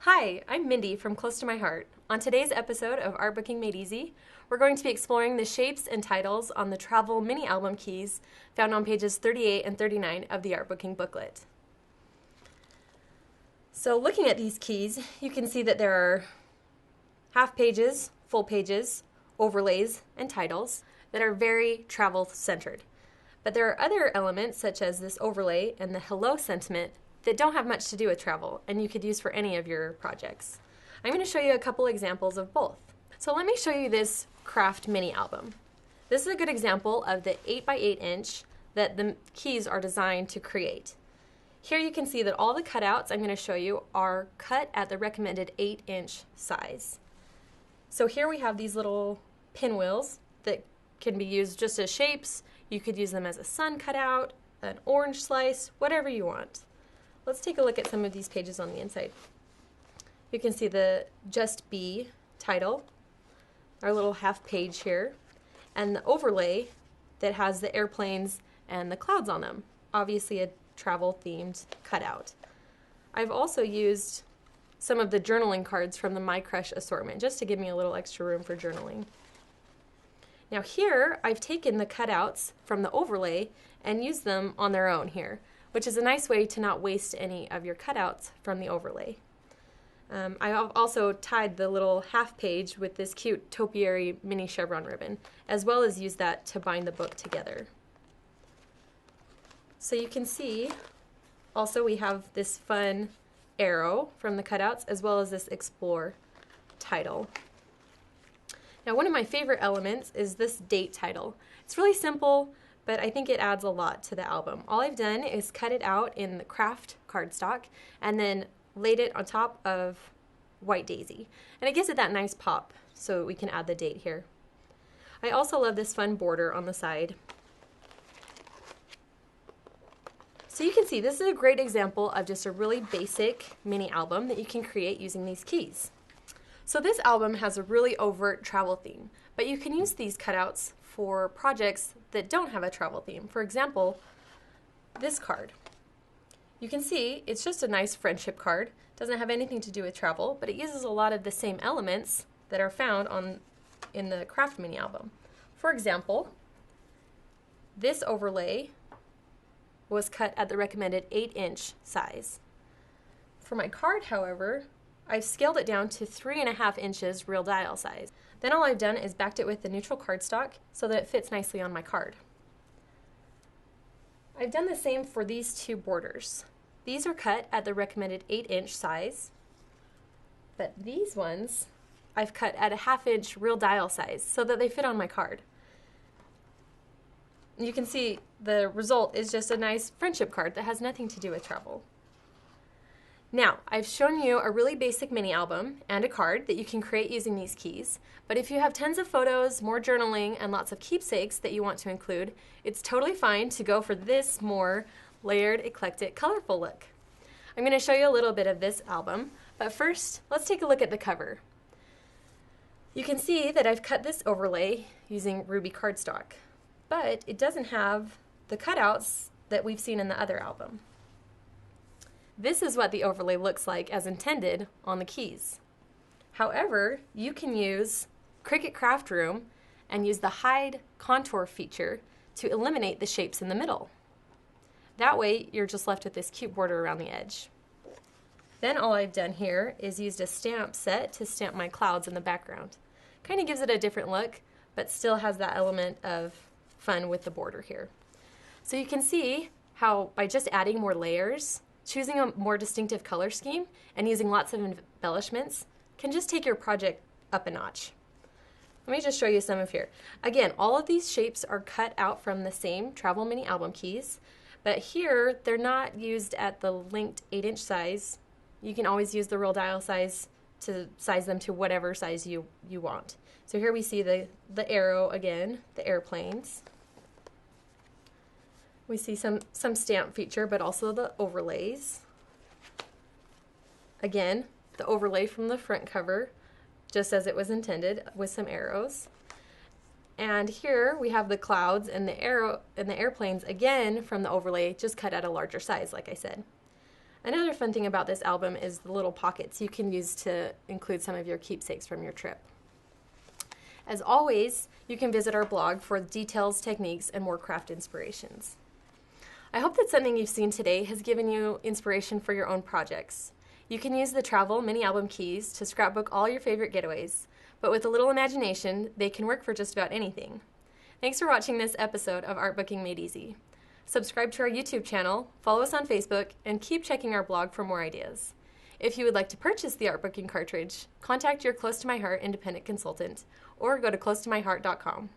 Hi, I'm Mindy from Close to My Heart. On today's episode of Artbooking Made Easy, we're going to be exploring the shapes and titles on the travel mini album keys found on pages 38 and 39 of the Artbooking booklet. So looking at these keys, you can see that there are half pages, full pages, overlays, and titles that are very travel centered. But there are other elements such as this overlay and the hello sentiment that don't have much to do with travel and you could use for any of your projects. I'm going to show you a couple examples of both. So let me show you this craft mini album. This is a good example of the 8x8 inch that the keys are designed to create. Here you can see that all the cutouts I'm going to show you are cut at the recommended 8-inch size. So here we have these little pinwheels that can be used just as shapes. You could use them as a sun cutout, an orange slice, whatever you want. Let's take a look at some of these pages on the inside. You can see the Just Be title, our little half page here, and the overlay that has the airplanes and the clouds on them. Obviously a travel themed cutout. I've also used some of the journaling cards from the My Crush assortment just to give me a little extra room for journaling. Now here I've taken the cutouts from the overlay and used them on their own here, which is a nice way to not waste any of your cutouts from the overlay. I've also tied the little half page with this cute topiary mini chevron ribbon, as well as used that to bind the book together. So you can see also we have this fun arrow from the cutouts, as well as this Explore title. Now one of my favorite elements is this date title. It's really simple, but I think it adds a lot to the album. All I've done is cut it out in the craft cardstock and then laid it on top of white daisy. And it gives it that nice pop, so we can add the date here. I also love this fun border on the side. So you can see this is a great example of just a really basic mini album that you can create using these keys. So this album has a really overt travel theme, but you can use these cutouts for projects that don't have a travel theme. For example, this card. You can see it's just a nice friendship card. Doesn't have anything to do with travel, but it uses a lot of the same elements that are found in the craft mini album. For example, this overlay was cut at the recommended 8-inch size. For my card, however, I've scaled it down to 3.5 inches real dial size. Then all I've done is backed it with the neutral cardstock so that it fits nicely on my card. I've done the same for these two borders. These are cut at the recommended 8-inch size, but these ones I've cut at a 1/2 inch real dial size so that they fit on my card. You can see the result is just a nice friendship card that has nothing to do with travel. Now, I've shown you a really basic mini album and a card that you can create using these keys, but if you have tons of photos, more journaling, and lots of keepsakes that you want to include, it's totally fine to go for this more layered, eclectic, colorful look. I'm going to show you a little bit of this album, but first, let's take a look at the cover. You can see that I've cut this overlay using ruby cardstock, but it doesn't have the cutouts that we've seen in the other album. This is what the overlay looks like as intended on the keys. However, you can use Cricut Craft Room and use the hide contour feature to eliminate the shapes in the middle. That way you're just left with this cute border around the edge. Then all I've done here is used a stamp set to stamp my clouds in the background. Kind of gives it a different look, but still has that element of fun with the border here. So you can see how by just adding more layers, choosing a more distinctive color scheme, and using lots of embellishments can just take your project up a notch. Let me just show you some of here. Again, all of these shapes are cut out from the same travel mini album keys, but here they're not used at the linked 8-inch size. You can always use the real dial size to size them to whatever size you want. So here we see the arrow again, the airplanes. We see some stamp feature, but also the overlays. Again, the overlay from the front cover, just as it was intended, with some arrows. And here we have the clouds and the airplanes again from the overlay, just cut at a larger size, like I said. Another fun thing about this album is the little pockets you can use to include some of your keepsakes from your trip. As always, you can visit our blog for details, techniques, and more craft inspirations. I hope that something you've seen today has given you inspiration for your own projects. You can use the travel mini album keys to scrapbook all your favorite getaways, but with a little imagination, they can work for just about anything. Thanks for watching this episode of Artbooking Made Easy. Subscribe to our YouTube channel, follow us on Facebook, and keep checking our blog for more ideas. If you would like to purchase the Artbooking cartridge, contact your Close to My Heart independent consultant or go to closetomyheart.com.